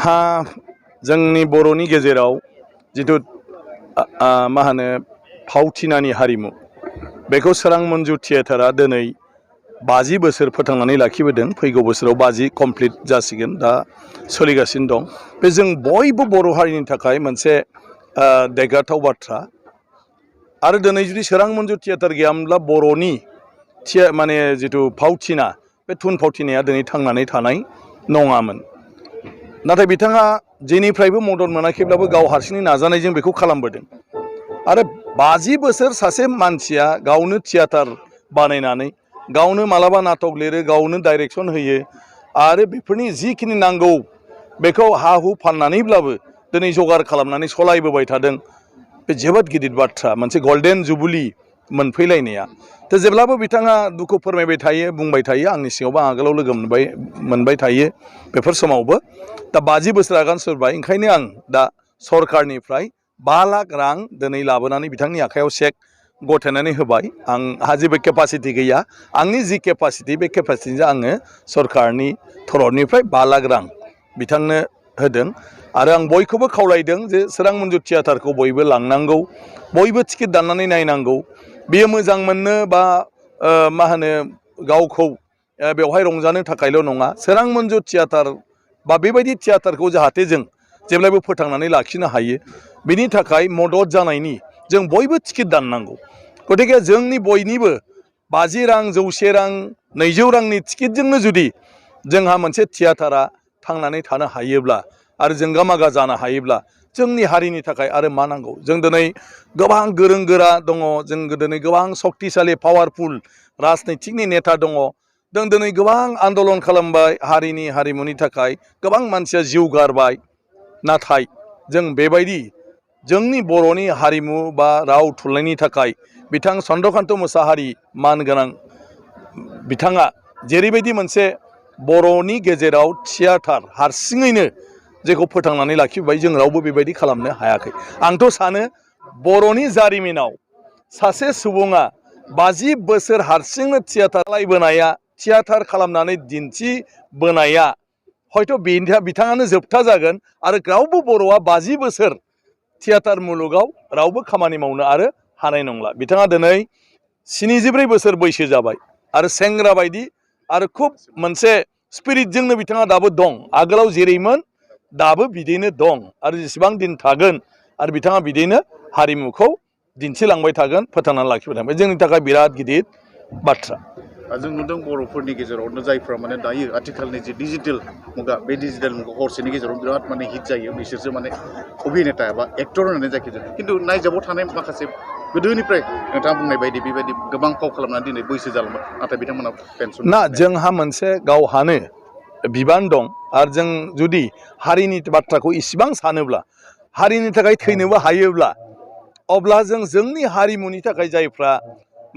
हा जोंनि बर'नि गेजेराव जिथु मा होनो फावथिनानि हारिमु बेखौ सोरां मन्जु थियेटारा दिनै 50 बोसोर फोथांनानै लाखिबोदों। फैगौ बोसोराव 50 कमप्लिट जासिगोन, दा सोलिगासिनो दं। बे जों बयबो बर' हारिनि थाखाय मोनसे देरगाथाव बाथ्रा। आरो दिनै जुदि सोरां मन्जु थियेटार गैयामोनब्ला बर'नि माने जिथु फावथिना बे थुन फावथिनाया दिनै थांनानै थानाय नङामोन। नाथाय बिथाङा जेनिफ्रायबो मदद मोनाखैब्लाबो गाव हारसिंनि नाजानायजों बेखौ खालामबोदों। आरो 50 बोसोर सासे मानसिया गावनो थियेटार बानायनानै गावनो मालाबा नाटक लिरो, गावनो डाइरेक्सन होयो आरो बेफोरनि जिखिनि नांगौ बेखौ हा हु फाननानैब्लाबो दिनै जगार खालामनानै सलायबोबाय थादों। बे जोबोद गिदिर बाथ्रा, मोनसे गल्डेन जुबुलि मोनफैलायनाया। थ' जेब्लाबो बिथाङा दुखु फोरमायबाय थायो, बुंबाय थायो। आंनि सिगाङावबो आगोलाव लोगो मोनबाय थायो बेफोर समावबो। दा 50 बोसोर आगान सुरबाय, ओंखायनो आं दा सरकारनिफ्राय 5 लाख रां दिनै लाबोनानै बिथांनि आखायाव चेक गथायनानै होबाय। आंहा जेबो केपासिटि गैया, आंनि जि केपासिटि बे केपासिटिजों आङो सरकारनि थरफनिफ्राय 5 लाख रां बिथांनो होदों। आरो आं बयखौबो खावलायदों जे सोरां मन्जु थियेटारखौ बयबो लांनांगौ, बयबो टिकेट दाननानै नायनांगौ। बेयो मोजां मोननो बा मा होनो गावखौ बेवहाय रंजानो थाखायल' नङा। सोरां मन्जु थियेटार बा बेबायदि थियेटारखौ जाहाथे जों जेब्लायबो फोथांनानै लाखिनो हायो, बिनि थाखाय मदद जानायनि जों बयबो टिकेट दाननांगौ। गतिके जोंनि बयनिबो 50 रां, 100 रां, 200 रांनि टिकेटजोंनो जुदि जोंहा मोनसे थियेटारा थांनानै थानो हायोब्ला आरो जोंगा मागा जानो हायोब्ला जोंनि हारिनि थाखाय आरो मा नांगौ। जों दिनै गोबां गोरों गोरा दङ, जों दिनै गोबां सक्तिशालि पावारफुल राजनितिकनि नेता दङ। जों दिनै गोबां आन्दलन खालामबाय हारिनि हारिमुनि थाखाय, गोबां मानसिया जिउ गारबाय। नाथाय जों बेबायदि जोंनि बर'नि हारिमु बा राव थुनलाइनि थाखाय बिथां चन्द्रकान्त मोसाहारि मानगोनां बिथाङा जेरैबायदि मोनसे बर'नि गेजेराव थियेटार हारसिङैनो जेखौ फोथांनानै लाखिबाय, जों रावबो बेबायदि खालामनो हायाखै। आंथ' सानो बर'नि जारिमिनाव सासे सुबुङा 50 बोसोर हारसिंनो थियेटार लायबोनाया, थियेटार खालामनानै दिन्थिबोनाया हयथ' बिथाङानो जोबथा जागोन। आरो रावबो बर'आ 50 बोसोर थियेटार मुलुगाव रावबो खामानि मावनो आरो हानाय नंला। बिथाङा दिनै 74 बोसोर बैसो जाबाय आरो सेंग्रा बायदि आरो खुब मोनसे स्पिरिटजोंनो बिथाङा दाबो दं। आगोलाव जेरैमोन दाबो बिदिनो दं आरो जेसेबां दिन थागोन आरो बिथाङा बिदिनो हारिमुखौ दिन्थिलांबाय थागोन, फोथांनानै लाखिबाय थागोन। बे जोंनि थाखाय बिराद गिदिर बाथ्रा। जों नुदों बर'फोरनि गेजेरावनो जायफ्रा माने दायो आथिखालनि जे डिजिटेल मुगा, बे डिजिटेल मुगा हरसेनि गेजेराव बिराद माने हिट जायो, बिसोरसो माने अभिनेता एबा एक्टर होननानै जायखिजाया। खिन्थु नायजाबाव थानाय माखासे गोदोनिफ्राय नोंथाङा बुंनाय बायदि बेबायदि गोबां फाव खालामनानै दिनै बैसो जालांबाय, नाथाय बिथांमोना पेन्सन ना। जोंहा मोनसे गावहानो बिबान दं। आरो जों जुदि हारिनि बाथ्राखौ इसिबां सानोब्ला, हारिनि थाखाय थैनोबो हायोब्ला, अब्ला जों जोंनि हारिमुनि थाखाय जायफ्रा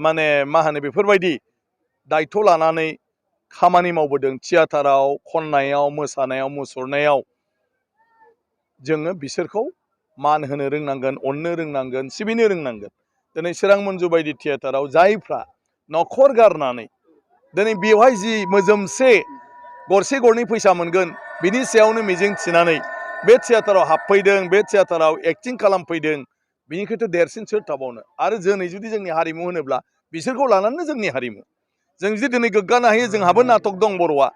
माने मा होनो बेफोरबायदि दायथ' लानानै खामानि मावबोदों थियेटाराव, खननायाव, मोसानायाव, मुसुरनायाव, जोङो बिसोरखौ मान होनो रोंनांगोन, अननो रोंनांगोन, सिबिनो रोंनांगोन। दिनै सोरां मन्जु बायदि थियेटाराव जायफ्रा न'खर गारनानै दिनै बेवहाय जि मोजोमसे गरसे गरनै फैसा मोनगोन बिनि सायावनो मिजिं थिनानै बे थियेटाराव हाबफैदों, बे थियेटाराव एक्टिं खालामफैदों, बिनिख्रुइथ' देरसिन सोर थाबावनो। आरो दिनै जुदि जोंनि हारिमु होनोब्ला बिसोरखौ लानानैनो जोंनि हारिमु। जों जुदि दिनै गोग्गानो हायो जोंहाबो नाटक दं बर'आ,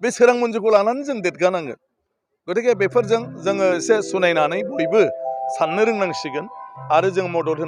बे सोरां मन्जुखौ लानानै जों देरगानांगोन। गतिके बेफोरजों जोङो एसे सुनायनानै बयबो साननो रोंनांसिगोन आरो जों मदद होनो